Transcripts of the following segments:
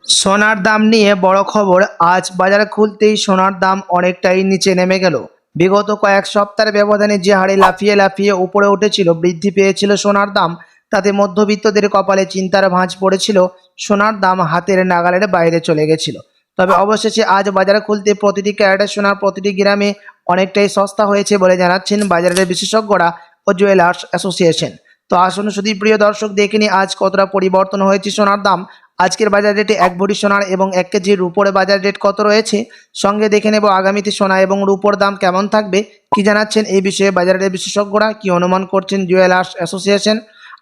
সোনার দাম নিয়ে বড় খবর। আজ বাজার খুলতেই সোনার দাম অনেকটাই নিচে নেমে গেল। বিগত কয়েক সপ্তাহের ব্যবধানে যে হারে লাফিয়ে লাফিয়ে উপরে উঠেছিল, বৃদ্ধি পেয়েছিল সোনার দাম, তাতে মধ্যবিত্তদের কপালে চিন্তার ভাঁজ পড়েছিল। সোনার দাম হাতের নাগালের বাইরে চলে গেছিল। তবে অবশেষে আজ বাজার খুলতে প্রতিটি ক্যারেটের সোনার প্রতিটি গ্রামে অনেকটাই সস্তা হয়েছে বলে জানাচ্ছেন বাজারের বিশেষজ্ঞরা ও জুয়েলার্স অ্যাসোসিয়েশন। তো আসুন শুধু প্রিয় দর্শক, দেখে নিই আজ কতটা পরিবর্তন হয়েছে সোনার দাম। আজকের বাজার রেটে 1 ভরি সোনার এবং 1 কেজি রূপোর বাজার রেট কত রয়েছে, সঙ্গে দেখে নেব আগামীতে সোনা এবং রূপোর দাম কেমন থাকবে। কি জানাচ্ছেন এই বিষয়ে বাজারের বিশেষজ্ঞরা, কি অনুমান করছেন জুয়েলার্স অ্যাসোসিয়েশন।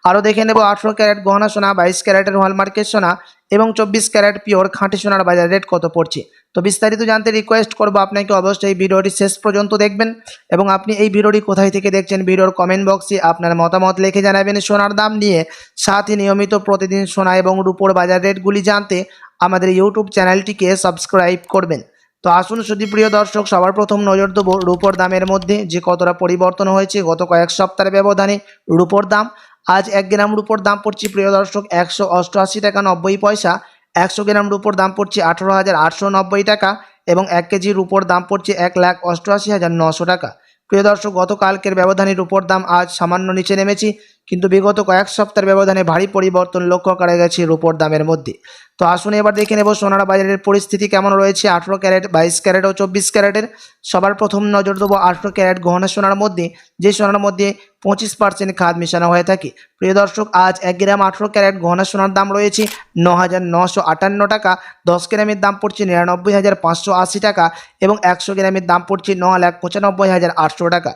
আরও দেখে নেব 18 ক্যারেট গহনা সোনা, 22 ক্যারেটের হলমার্কের সোনা এবং 24 ক্যারেট পিওর খাঁটি সোনার বাজার রেট কত পড়ছে। তো বিস্তারিত জানতে রিকোয়েস্ট করব আপনাকে অবশ্যই ভিডিওটি শেষ পর্যন্ত দেখবেন। এবং আপনি এই ভিডিওটি কোথায় থেকে দেখছেন, ভিডিওর কমেন্ট বক্সে আপনার মতামত লিখে জানাবেন সোনার দাম নিয়ে। সাথে নিয়মিত প্রতিদিন সোনা এবং রূপোর বাজার রেটগুলি জানতে আমাদের ইউটিউব চ্যানেলটিকে সাবস্ক্রাইব করবেন। তো আসুন শুধু প্রিয় দর্শক, সবার প্রথম নজর দেবো রূপোর দামের মধ্যে যে কতটা পরিবর্তন হয়েছে গত কয়েক সপ্তাহের ব্যবধানে। রূপোর দাম আজ 1 গ্রাম রূপোর দাম পড়ছে প্রিয় দর্শক 188 টাকা 90 পয়সা। 100 গ্রাম রূপোর দাম পড়ছে 18,890 টাকা এবং 1 কেজি রূপোর দাম পড়ছে 1,88,900 টাকা। প্রিয় দর্শক, গতকালকের ব্যবধানে রূপোর দাম আজ সামান্য নিচে নেমেছে, কিন্তু বিগত কয়েক সপ্তাহের ব্যবধানে ভারী পরিবর্তন লক্ষ্য করা গেছে রূপোর দামের মধ্যে। তো আসুন এবার দেখে নেব সোনার বাজারের পরিস্থিতি কেমন রয়েছে 18 ক্যারেট, 22 ক্যারেট ও 24 ক্যারেটের। সবার প্রথম নজর দেবো 18 ক্যারেট গহনা সোনার মধ্যে, যে সোনার মধ্যে 25% খাদ মেশানো হয়ে থাকে। প্রিয় দর্শক, আজ 1 গ্রাম 18 ক্যারেট গহনা সোনার দাম রয়েছে 9,958 টাকা। 10 গ্রামের দাম পড়ছে 99,580 টাকা এবং 100 গ্রামের দাম পড়ছে 9,95,800 টাকা।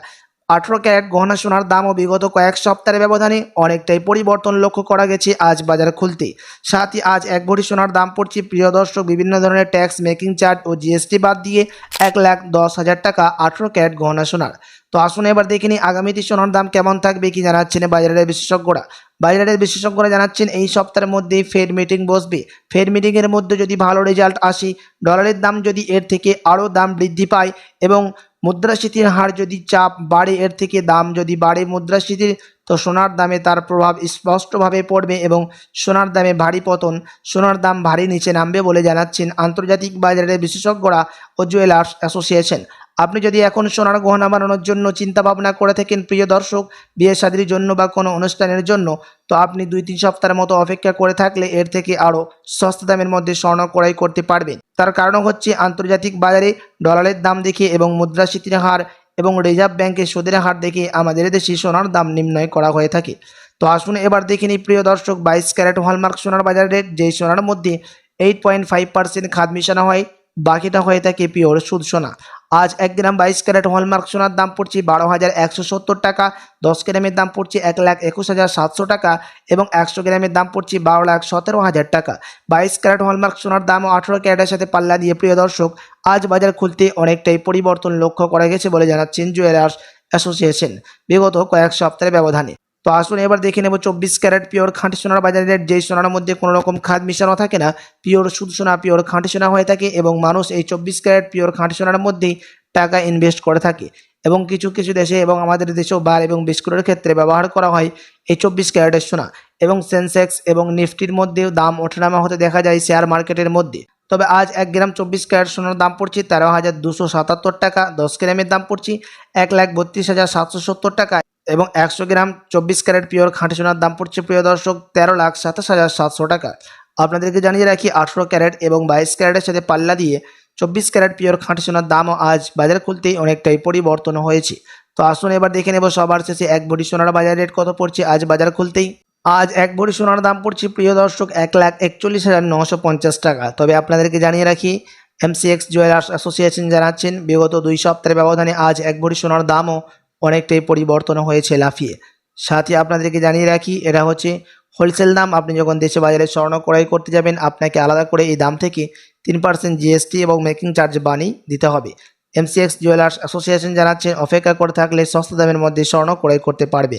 18 ক্যারেট গহনা সোনার দামও বিগত কয়েক সপ্তাহের ব্যবধানে অনেকটাই পরিবর্তন লক্ষ্য করা গেছে আজ বাজার খুলতে। সাথে আজ 1 ভরি সোনার দাম পড়ছে প্রিয় দর্শক বিভিন্ন ধরনের ট্যাক্স, মেকিং চার্জ ও জিএসটি বাদ দিয়ে 1,10,000 টাকা 18 ক্যারেট গহনা সোনার। তো আসুন এবার দেখে নিই আগামীতে সোনার দাম কেমন থাকবে, কি জানাচ্ছেন বাজারের বিশেষজ্ঞরা। বাজারের বিশেষজ্ঞরা জানাচ্ছেন এই সপ্তাহের মধ্যেই ফেড মিটিং বসবে। ফেড মিটিংয়ের মধ্যে যদি ভালো রেজাল্ট আসে, ডলারের দাম যদি এর থেকে আরও দাম বৃদ্ধি পায় এবং মুদ্রাস্ফীতির হার যদি চাপ বাড়ে, এর থেকে দাম যদি বাড়ে মুদ্রাস্ফীতির, তো সোনার দামে তার প্রভাব স্পষ্টভাবে পড়বে এবং সোনার দামে ভারী পতন, সোনার দাম ভারী নিচে নামবে বলে জানাচ্ছেন আন্তর্জাতিক বাজারের বিশেষজ্ঞরা ও জুয়েলার্স অ্যাসোসিয়েশন। আপনি যদি এখন সোনার গহনা বানানোর জন্য চিন্তা ভাবনা করে থাকেন প্রিয় দর্শক, বিয়ে শাদীর জন্য বা কোনো অনুষ্ঠানের জন্য, তো আপনি 2-3 সপ্তাহের মতো অপেক্ষা করে থাকলে এর থেকে আরও সস্তা দামের মধ্যে স্বর্ণ ক্রয় করতে পারবেন। তার কারণ হচ্ছে আন্তর্জাতিক বাজারে ডলারের দাম দেখে এবং মুদ্রাস্ফীতির হার এবং রিজার্ভ ব্যাংকের সুদের হার দেখে আমাদের দেশে সোনার দাম নির্ণয় করা হয়ে থাকে। তো আসুন এবার দেখে নিই প্রিয় দর্শক 22 ক্যারেট হলমার্ক সোনার বাজার রেট, যেই সোনার মধ্যে 8.5% খাদ মিশানো হয়, বাকিটা হয়ে থাকে পিওর শুদ্ধ সোনা। আজ 1 গ্রাম 22 ক্যারেট হলমার্ক সোনার দাম পড়ছে 12,170 টাকা। 10 গ্রামের দাম পড়ছে 1,21,700 টাকা এবং 100 গ্রামের দাম পড়ছে 12,17,000 টাকা। 22 ক্যারেট হলমার্ক সোনার দামও 18 ক্যারেটের সাথে পাল্লা দিয়ে প্রিয় দর্শক আজ বাজার খুলতে অনেকটাই পরিবর্তন লক্ষ্য করা গেছে বলে জানাচ্ছেন জুয়েলার্স অ্যাসোসিয়েশন বিগত কয়েক সপ্তাহের ব্যবধানে। তো আসুন এবার দেখে নেব 24 ক্যারেট পিওর খাঁটি সোনার বাজার রেট, যেই সোনার মধ্যে কোনো রকম খাদ মিশানো থাকে না, পিওর শুদ্ধ সোনা, পিওর খাঁটি সোনা হয়ে থাকে এবং মানুষ এই 24 ক্যারেট পিওর খাঁটি সোনার মধ্যেই টাকা ইনভেস্ট করে থাকে। এবং কিছু কিছু দেশে এবং আমাদের দেশেও বার এবং বিস্কুটের ক্ষেত্রে ব্যবহার করা হয় এই 24 ক্যারেটের সোনা। এবং সেন্সেক্স এবং নিফটির মধ্যেও দাম ওঠানামা হতে দেখা যায় শেয়ার মার্কেটের মধ্যে। তবে আজ 1 গ্রাম 24 ক্যারেট সোনার দাম পড়ছে 13,277 টাকা। 10 গ্রামের দাম পড়ছে 1,32,770 টাকা এবং 100 গ্রাম 24 ক্যারেট পিওর খাঁটি সোনার দাম পড়ছে প্রিয় দর্শক 13,27,700 টাকা। আপনাদেরকে জানিয়ে রাখি 18 ক্যারেট এবং 22 ক্যারেটের সাথে পাল্লা দিয়ে 24 ক্যারেট পিওর খাঁটি সোনার দামও আজ বাজার খুলতেই অনেকটাই পরিবর্তন হয়েছে। তো আসুন এবার দেখে নেব সবার শেষে 1 ভরি সোনার বাজার রেট কত পড়ছে আজ বাজার খুলতেই। আজ 1 ভরি সোনার দাম পড়ছে প্রিয় দর্শক 1,41,950 টাকা। তবে আপনাদেরকে জানিয়ে রাখি এমসিএক্স জুয়েলার্স অ্যাসোসিয়েশন জানাচ্ছেন বিগত 2 সপ্তাহের ব্যবধানে আজ 1 ভরি সোনার দামও অনেকটাই পরিবর্তন হয়েছে লাফিয়ে। সাথে আপনাদেরকে জানিয়ে রাখি এটা হচ্ছে হোলসেল দাম। আপনি যখন দেশে বাজারে স্বর্ণ ক্রয় করতে যাবেন আপনাকে আলাদা করে এই দাম থেকে 3% জিএসটি এবং মেকিং চার্জ বানিয়ে দিতে হবে। এমসিএক্স জুয়েলার্স অ্যাসোসিয়েশন জানাচ্ছেন অপেক্ষা করে থাকলে সস্তা দামের মধ্যে স্বর্ণ ক্রয় করতে পারবেন।